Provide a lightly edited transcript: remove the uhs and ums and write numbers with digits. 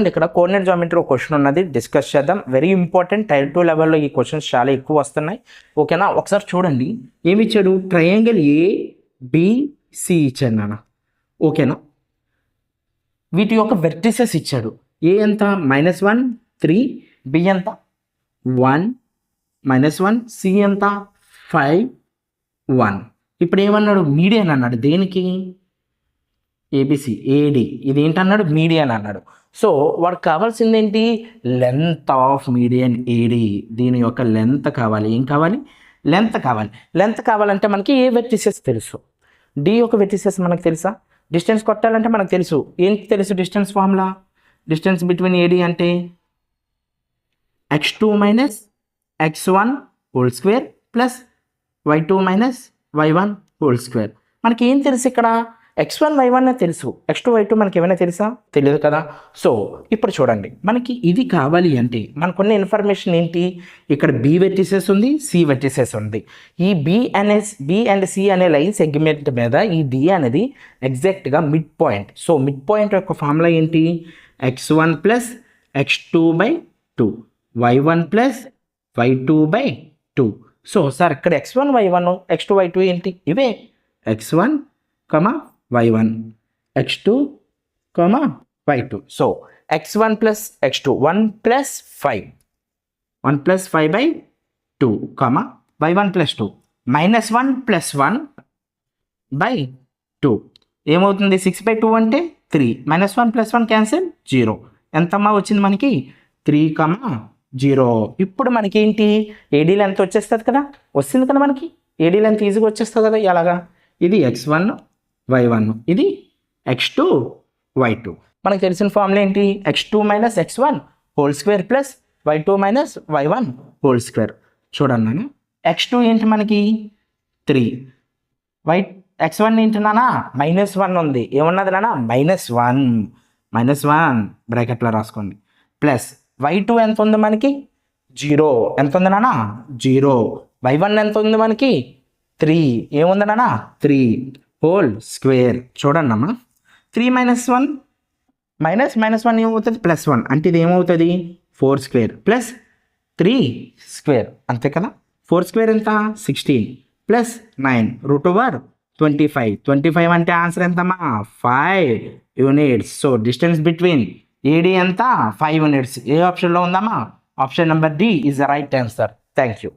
ఇక్కడ coordinate geometry ఒక question ఉన్నది, డిస్కస్ చేద్దాం. వెరీ ఇంపార్టెంట్, టైర్ 2 లెవెల్లో ఈ క్వశ్చన్స్ చాలా ఎక్కువ వస్తున్నాయి. ఓకేనా, ఒకసారి చూడండి. ఏమి ఇచ్చాడు? ట్రయాంగిల్ ఏబిసి ఇచ్చాడు నాన్న. ఓకేనా, వీటి యొక్క వెర్టిసెస్ ఇచ్చాడు. ఏ ఎంత? -1 3, బి ఎంత? 1 -1, సి ఎంత? 5 1. ఇప్పుడు ఏమన్నాడు? మీడియన్ అన్నాడు. దేనికి? ఏబిసి ఏడి, ఇది ఏంటన్నాడు? మీడియన్ అన్నాడు. సో వాడికి కావాల్సింది ఏంటి? Length of median AD. దీని యొక్క లెంత్ కావాలి. ఏం కావాలి? లెంత్ కావాలి. లెంత్ కావాలంటే మనకి ఏ వెర్టిసెస్ తెలుసు? డి యొక్క వెర్టిసెస్ మనకు తెలుసా? డిస్టెన్స్ కొట్టాలంటే మనకు తెలుసు. ఏంటి తెలుసు? Distance formula. Distance between AD అంటే x2 - x1 whole square plus y2 - y1 whole square. మనకి ఏం తెలుసు ఇక్కడ? x1 y1 తెలుసు, x2 y2 మనకి ఏమైనా తెలుసా? తెలియదు కదా. సో ఇప్పుడు చూడండి, మనకి ఇది కావాలి అంటే మనకున్న ఇన్ఫర్మేషన్ ఏంటి? ఇక్కడ బి వెర్టిసెస్ ఉంది, సి వెర్టిసెస్ ఉంది. ఈ బి అండ్ సి అనే లైన్ సెగ్మెంట్ మీద ఈ డి అనేది ఎగ్జాక్ట్గా mid point. So mid point యొక్క ఫార్ములా ఏంటి? x1 + x2/2 y1 + y2/2. So sir ఇక్కడ x1 y1 x2 y2 ఏంటి? ఇవే x1, y1, x2, y2. So x1 + x2 1 + 5, 1 + 5/2, y1 + 2 -1 + 1/2 ఏమవుతుంది? 6/2 అంటే 3, -1 + 1 క్యాన్సిల్, 0. ఎంతమ్మా వచ్చింది మనకి? 3, 0. ఇప్పుడు మనకి ఏంటి? ఏడీ లెంత్ వచ్చేస్తుంది కదా, వస్తుంది కదా మనకి. ఏడీ లెంత్ ఈజీగా వచ్చేస్తుంది కదా. ఎలాగా? ఇది x1 y1, ఇది x2 y2. మనకు తెలిసిన ఫార్ములా ఏంటి? x2 - x1 whole square plus y2 - y1 whole square. చూడండి నాన్న, x2 ఏంటి మనకి? 3, x1 ఏంటి నాన్న? -1 ఉంది. ఏమున్నది నాన్న? -1 బ్రాకెట్లో రాసుకోండి. ప్లస్ y2 ఎంత ఉంది మనకి? 0. ఎంత ఉంది నాన్న? 0. y1 ఎంత ఉంది మనకి? 3. ఏముంది నాన్న? 3 హోల్ స్క్వేర్. చూడండి అమ్మా, 3 - 1 -1 ఏమవుతుంది? +1 అంటే ఇది ఏమవుతుంది? 4 స్క్వేర్ ప్లస్ 3 స్క్వేర్. అంతే కదా. 4 స్క్వేర్ ఎంత? 16 ప్లస్ 9 √25. 25 అంటే ఆన్సర్ ఎంతమ్మా? 5 units. So distance between AD ఎంత? 5 యూనిట్స్. ఏ ఆప్షన్లో ఉందమ్మా? Option number D is the right answer. Thank you.